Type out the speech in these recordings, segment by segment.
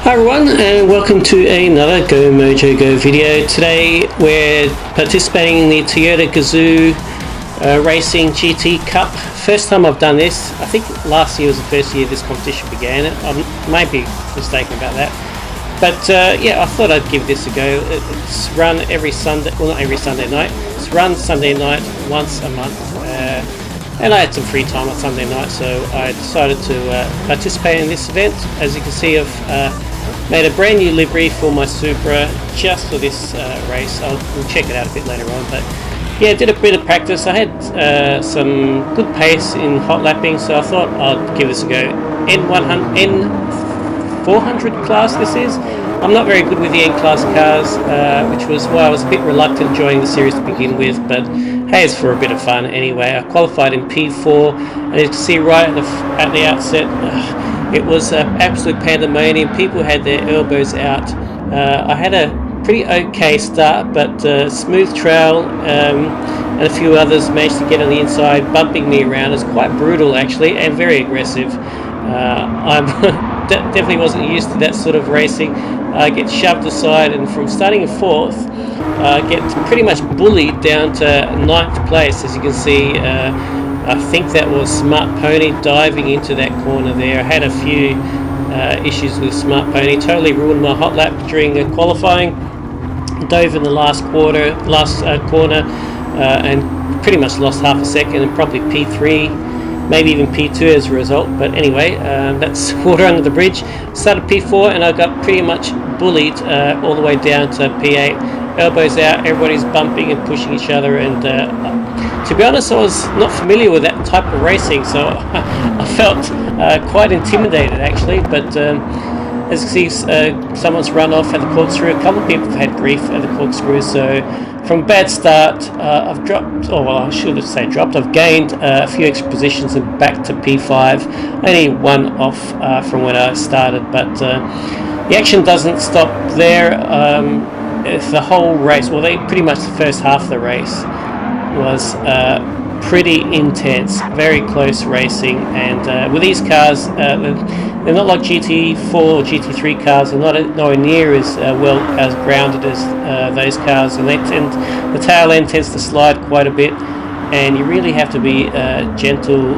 Hi everyone, and welcome to another Go Mojo Go video. Today we're participating in the Toyota Gazoo Racing GT Cup. First time I've done this. I think last year was the first year this competition began. I may be mistaken about that. But yeah, I thought I'd give this a go. It's run every Sunday, well not every Sunday night. It's run Sunday night once a month. And I had some free time on Sunday night, so I decided to participate in this event. As you can see, I've made a brand new livery for my Supra just for this race. We'll check it out a bit later on, but yeah, did a bit of practice. I had some good pace in hot lapping, so I thought I'd give this a go. N400 class this is. I'm not very good with the N-class cars, which was why I was a bit reluctant joining the series to begin with, but hey, it's for a bit of fun anyway. I qualified in P4, and as you can see right at the outset, it was absolute pandemonium. People had their elbows out. I had a pretty okay start, but Smooth Trail and a few others managed to get on the inside, bumping me around. It's quite brutal actually, and very aggressive. I definitely wasn't used to that sort of racing. I get shoved aside, and from starting in 4th, get pretty much bullied down to 9th place. As you can see, I think that was Smart Pony diving into that corner there. I had a few issues with Smart Pony, totally ruined my hot lap during qualifying. Dove in the last corner, and pretty much lost half a second, and probably P3. Maybe even P2 as a result, but anyway, that's water under the bridge. Started P4 and I got pretty much bullied all the way down to P8. Elbows out, everybody's bumping and pushing each other, and to be honest, I was not familiar with that type of racing, so I felt quite intimidated actually, but as you can see, someone's run off at the corkscrew. A couple of people have had grief at the corkscrew, so from a bad start, I've dropped, or well, I should say dropped, I've gained a few extra positions and back to P5, only one off from when I started, but the action doesn't stop there. If the whole race, well, pretty much the first half of the race was pretty intense, very close racing, and with these cars, they're not like GT4 or GT3 cars. They're nowhere near as well as grounded as those cars, and the tail end tends to slide quite a bit, and you really have to be gentle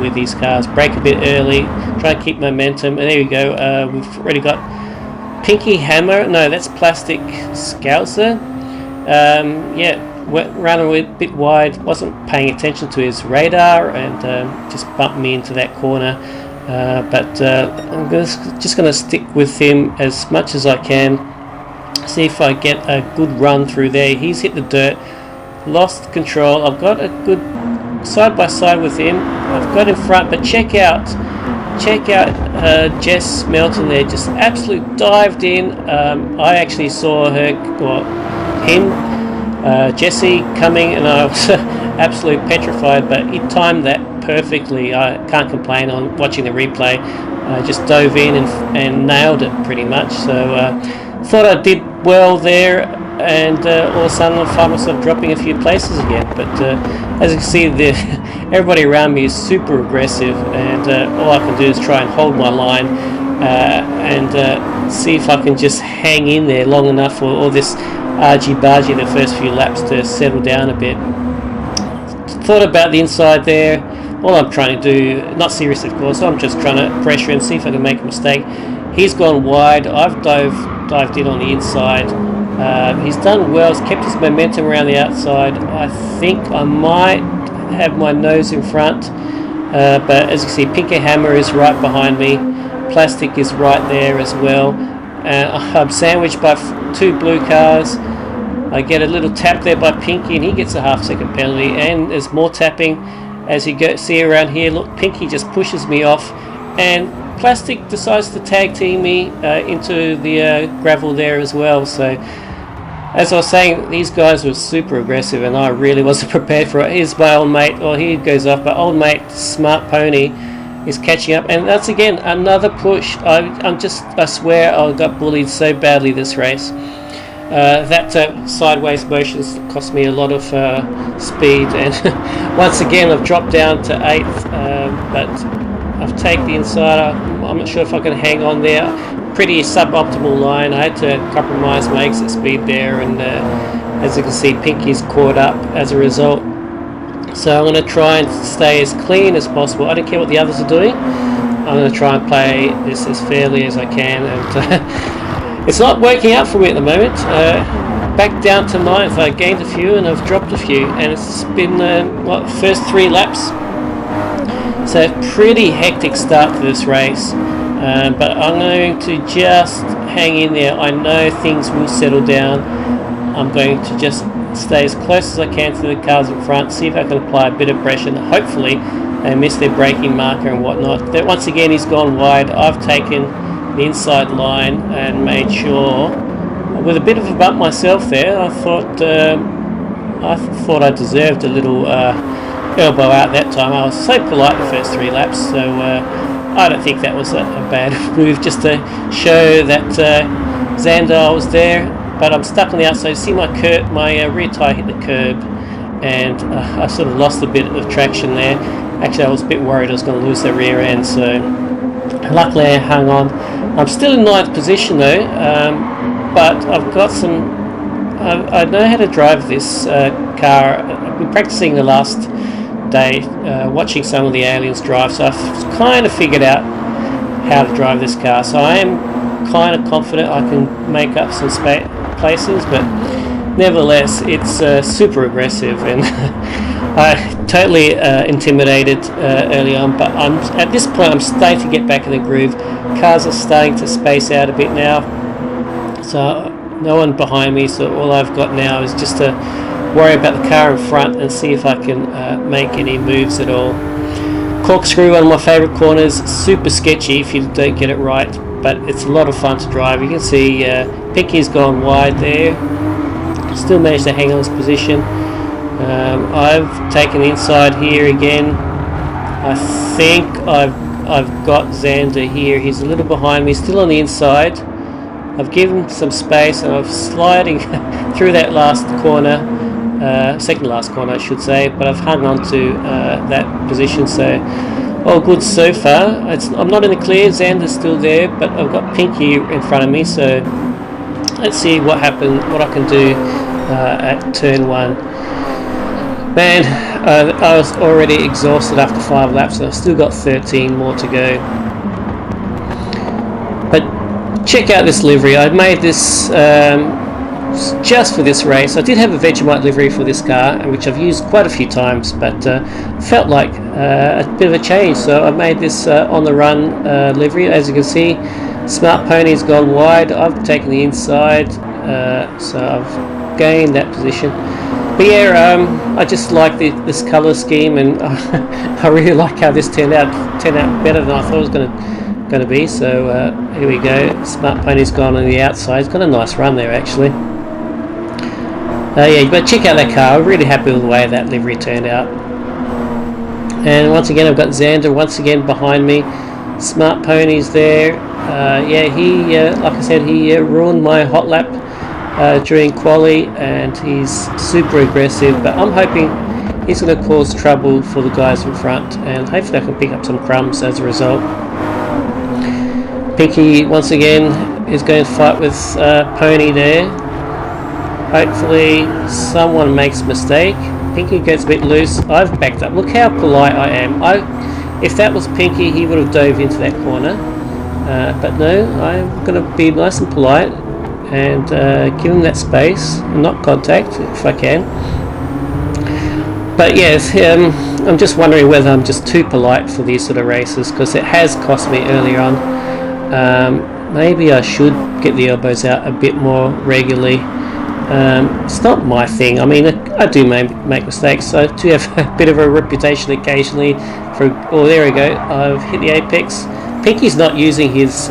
with these cars. Brake a bit early, try and keep momentum, and there you go. We've already got Pinky Hammer. No, that's Plastic Scouser. Yeah. Ran a bit wide, wasn't paying attention to his radar, and just bumped me into that corner. But I'm just going to stick with him as much as I can, see if I get a good run through there. He's hit the dirt, lost control. I've got a good side by side with him. I've got in front, but check out Jess Melton there, just absolute dived in. I actually saw her, or him, Jesse coming, and I was absolutely petrified, but he timed that perfectly. I can't complain on watching the replay. Just dove in and nailed it pretty much, so thought I did well there, and all of a sudden I find myself dropping a few places again, but as you can see, everybody around me is super aggressive, and all I can do is try and hold my line and see if I can just hang in there long enough for all this argy-bargy the first few laps to settle down a bit. Thought about the inside there. All I'm trying to do, not serious of course, I'm just trying to pressure and see if I can make a mistake. He's gone wide, I've dived in on the inside. He's done well, he's kept his momentum around the outside. I think I might have my nose in front, but as you see, Pinky Hammer is right behind me. Plastic is right there as well. I'm sandwiched by two blue cars. I get a little tap there by Pinky, and he gets a half-second penalty, and there's more tapping. As you see around here, look, Pinky just pushes me off, and Plastic decides to tag team me into the gravel there as well. So as I was saying, these guys were super aggressive, and I really wasn't prepared for it. Here's my old mate, well, he goes off, but old mate Smart Pony is catching up, and that's again another push. I swear I got bullied so badly this race. That sideways motion cost me a lot of speed, and once again I've dropped down to 8th, but I've taken the inside. I'm not sure if I can hang on there. pretty suboptimal line. I had to compromise my exit speed there, and as you can see, Pinky's caught up as a result. So I'm going to try and stay as clean as possible. I don't care what the others are doing. I'm going to try and play this as fairly as I can, and it's not working out for me at the moment. Back down to 9th, I gained a few and I've dropped a few, and it's been what, first 3 laps. So pretty hectic start to this race, but I'm going to just hang in there. I know things will settle down. I'm going to just stay as close as I can to the cars in front, see if I can apply a bit of pressure, and hopefully they miss their braking marker and whatnot. That once again he's gone wide. I've taken the inside line and made sure, with a bit of a bump myself there, I thought I deserved a little elbow out that time. I was so polite the first 3 laps, so I don't think that was a bad move, just to show that Xander was there. But I'm stuck on the outside. See my rear tyre hit the curb, and I sort of lost a bit of traction there. Actually, I was a bit worried I was going to lose the rear end, so luckily I hung on. I'm still in 9th position though, but I've got some. I know how to drive this car. I've been practicing the last day, watching some of the aliens drive, so I've kind of figured out how to drive this car. So I am kind of confident I can make up some places, but nevertheless it's super aggressive, and I totally intimidated early on, but at this point I'm starting to get back in the groove. Cars are starting to space out a bit now, so no one behind me, so all I've got now is just to worry about the car in front and see if I can make any moves at all. Corkscrew, one of my favourite corners, super sketchy if you don't get it right, but it's a lot of fun to drive. You can see Pinky's gone wide there, still managed to hang on his position. I've taken the inside here again. I think I've got Xander here. He's a little behind me, still on the inside. I've given him some space, and I'm sliding through that last corner, second last corner I should say, but I've hung on to that position, so all good so far. I'm not in the clear. Xander's still there, but I've got Pinky in front of me, so let's see what I can do at turn 1. Man, I was already exhausted after 5 laps, and I've still got 13 more to go. But check out this livery. I made this just for this race. I did have a Vegemite livery for this car, which I've used quite a few times, but felt like a bit of a change, so I made this on the run livery. As you can see, Smart Pony's gone wide. I've taken the inside, so I've gained that position. But yeah, I just like this colour scheme, and I really like how this turned out better than I thought it was going to be. So here we go. Smart Pony's gone on the outside. It's got a nice run there actually. Yeah, but check out that car. I'm really happy with the way that livery turned out. And once again, I've got Xander once again behind me. Smart Pony's there. Yeah, he like I said, he ruined my hot lap during quali, and he's super aggressive, but I'm hoping he's going to cause trouble for the guys in front, and hopefully I can pick up some crumbs as a result. Pinky once again is going to fight with Pony there. Hopefully someone makes a mistake. Pinky gets a bit loose. I've backed up. Look how polite I am. If that was Pinky, he would have dove into that corner, but no, I'm going to be nice and polite and give him that space and not contact if I can. But yes, I'm just wondering whether I'm just too polite for these sort of races, because it has cost me earlier on. Maybe I should get the elbows out a bit more regularly. It's not my thing. I mean, I do make mistakes. I do have a bit of a reputation occasionally for, oh there we go, I've hit the apex. Pinky's not using his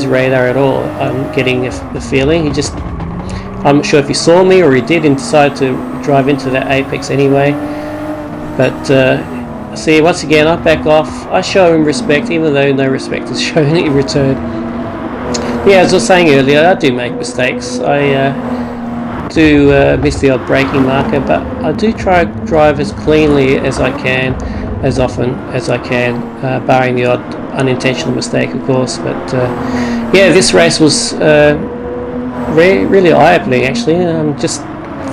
radar at all. I'm getting the feeling. I'm not sure if he saw me or he did and decided to drive into that apex anyway. But see, once again, I back off. I show him respect, even though no respect is shown in return. Yeah, as I was saying earlier, I do make mistakes. I do miss the odd braking marker, but I do try to drive as cleanly as I can, as often as I can, barring the odd unintentional mistake, of course. But yeah, this race was really eye-opening, actually. I'm just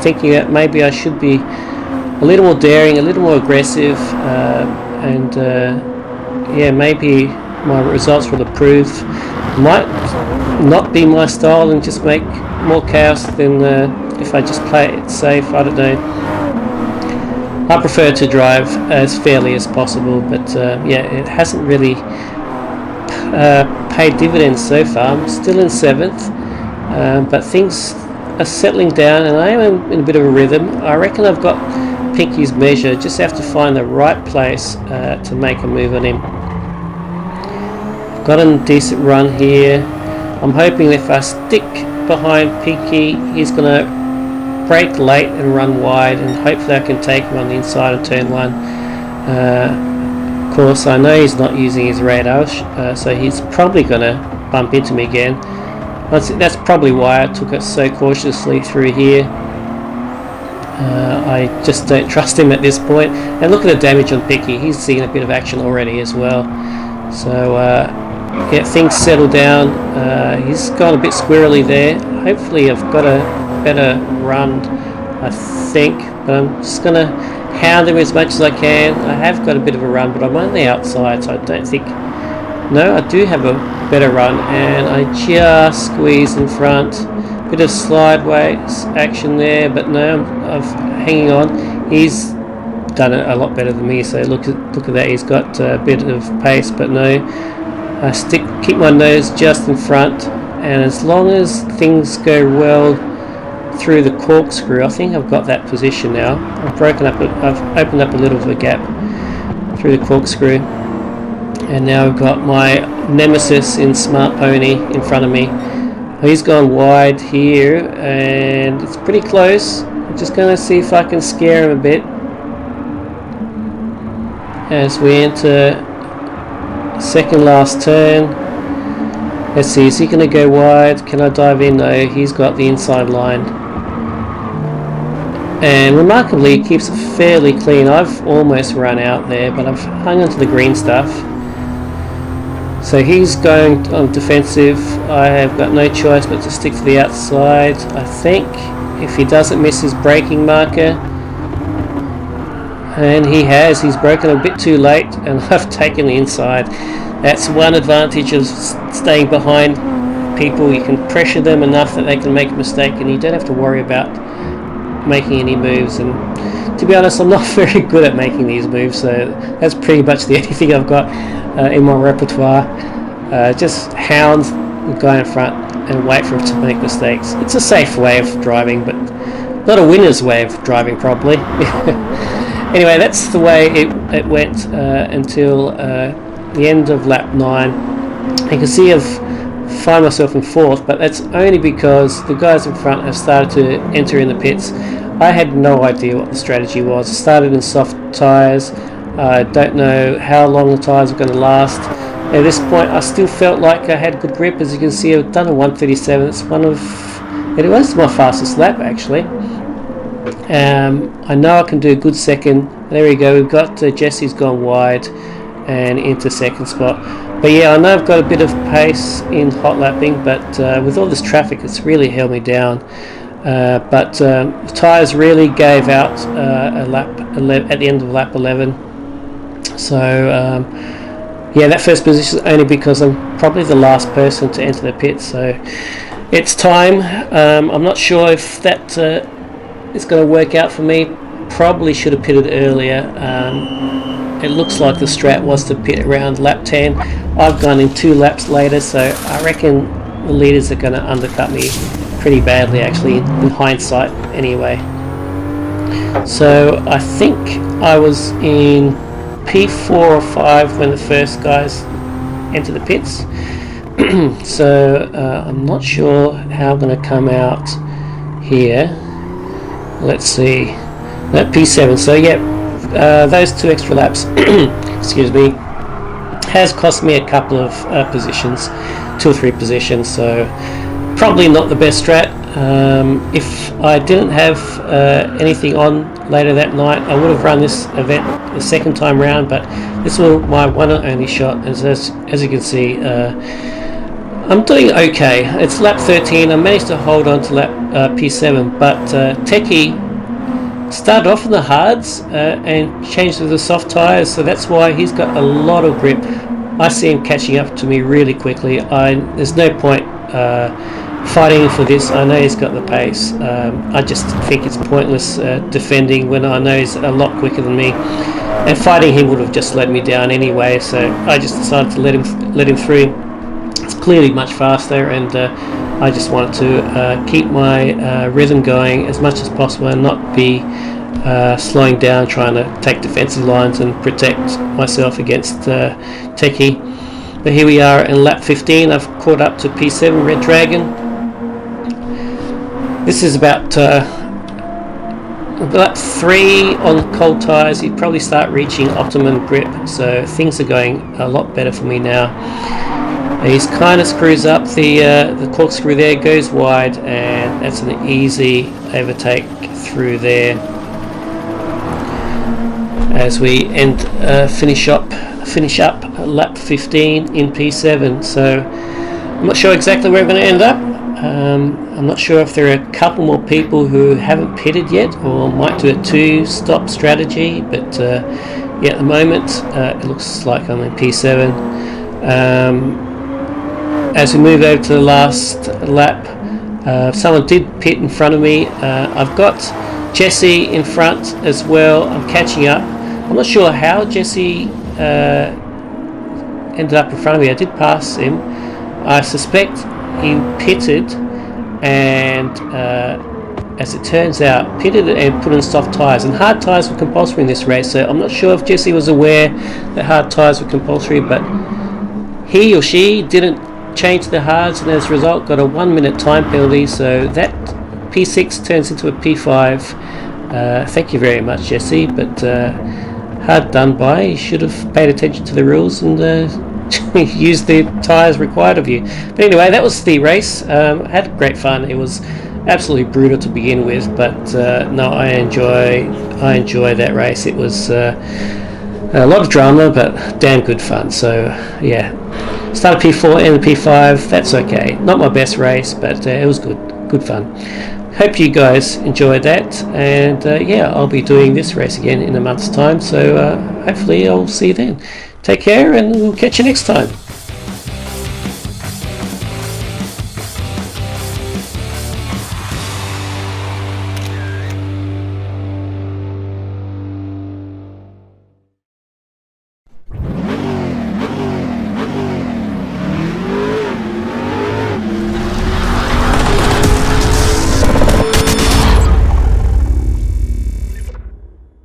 thinking that maybe I should be a little more daring, a little more aggressive, and yeah, maybe my results will improve. Might not be my style and just make more chaos than if I just play it safe. I don't know. I prefer to drive as fairly as possible, but yeah, it hasn't really paid dividends so far. I'm still in 7th, but things are settling down and I am in a bit of a rhythm. I reckon I've got Pinky's measure, just have to find the right place to make a move on him. Got a decent run here. I'm hoping if I stick behind Pinky, he's going to brake late and run wide, and hopefully I can take him on the inside of turn 1. Of course, I know he's not using his radar, so he's probably going to bump into me again. That's probably why I took it so cautiously through here. I just don't trust him at this point. And look at the damage on Pinky. He's seen a bit of action already as well. So yeah, things settle down. He's gone a bit squirrely there. Hopefully I've got a better run, I think. But I'm just going to hound him as much as I can. I have got a bit of a run, but I'm on the outside, so I don't think... No, I do have a better run, and I just squeeze in front. Bit of sideways action there, but no, I'm hanging on. He's done it a lot better than me, so look at that. He's got a bit of pace, but no, I keep my nose just in front, and as long as things go well through the corkscrew, I think I've got that position now. I've opened up a little of a gap through the corkscrew, and now I've got my nemesis in Smart Pony in front of me. He's gone wide here, and it's pretty close. I'm just going to see if I can scare him a bit as we enter second last turn. Let's see, is he going to go wide? Can I dive in? No, he's got the inside line. And remarkably, he keeps it fairly clean. I've almost run out there, but I've hung onto the green stuff. So he's going on defensive. I have got no choice but to stick to the outside, I think, if he doesn't miss his braking marker. And he has. He's broken a bit too late, and I've taken the inside. That's one advantage of staying behind people. You can pressure them enough that they can make a mistake, and you don't have to worry about making any moves. And to be honest, I'm not very good at making these moves, so that's pretty much the only thing I've got in my repertoire. Just hound the guy in front and wait for him to make mistakes. It's a safe way of driving, but not a winner's way of driving, probably. Anyway, that's the way it went until the end of lap 9. You can see I've find myself in 4th, but that's only because the guys in front have started to enter in the pits. I had no idea what the strategy was. I started in soft tyres. I don't know how long the tyres were going to last. At this point, I still felt like I had good grip. As you can see, I've done a 1:37. It's it was my fastest lap, actually. I know I can do a good second. There we go. We've got Jesse's gone wide and into second spot. But yeah, I know I've got a bit of pace in hot lapping, but with all this traffic, it's really held me down. But the tyres really gave out at the end of lap 11. So yeah, that first position is only because I'm probably the last person to enter the pit. So it's time. I'm not sure if that is going to work out for me. Probably should have pitted earlier. It looks like the strat was to pit around lap 10. I've gone in 2 laps later, so I reckon the leaders are going to undercut me pretty badly, actually, in hindsight anyway. So I think I was in P4 or 5 when the first guys entered the pits. So I'm not sure how I'm going to come out here. Let's see. That P7. So yeah, those 2 extra laps, excuse me, has cost me a couple of positions, 2 or 3 positions. So probably not the best strat. If I didn't have anything on later that night, I would have run this event the second time round, but this was my one and only shot. As you can see, I'm doing okay. It's lap 13. I managed to hold on to lap P7, but Techie started off in the hards and changed to the soft tyres, so that's why he's got a lot of grip. I see him catching up to me really quickly. There's no point fighting for this. I know he's got the pace. I just think it's pointless defending when I know he's a lot quicker than me, and fighting him would have just let me down anyway, so I just decided to let him through. It's clearly much faster, and I just wanted to keep my rhythm going as much as possible and not be slowing down, trying to take defensive lines and protect myself against Techie. But here we are in lap 15. I've caught up to P7 Red Dragon. This is about lap 3 on cold tyres. You'd probably start reaching optimum grip, so things are going a lot better for me now. He's kind of screws up the corkscrew there, goes wide, and that's an easy overtake through there as we finish up lap 15 in P7. So I'm not sure exactly where we're going to end up. I'm not sure if there are a couple more people who haven't pitted yet, or might do a 2-stop strategy, but yeah, at the moment it looks like I'm in P7. As we move over to the last lap, someone did pit in front of me. I've got Jesse in front as well. I'm catching up. I'm not sure how Jesse ended up in front of me. I did pass him. I suspect he pitted, and as it turns out, pitted and put in soft tyres. And hard tyres were compulsory in this race, so I'm not sure if Jesse was aware that hard tyres were compulsory, but he or she didn't change the hards, and as a result got a 1 minute time penalty, so that P6 turns into a P5. Thank you very much, Jesse, but hard done by. You should have paid attention to the rules and used the tyres required of you. But anyway, that was the race. Had great fun. It was absolutely brutal to begin with, but no, I enjoy that race. It was a lot of drama, but damn good fun. So yeah, started P4 and P5. That's okay. Not my best race, but it was good fun. Hope you guys enjoyed that, and yeah, I'll be doing this race again in a month's time, so hopefully I'll see you then. Take care, and we'll catch you next time.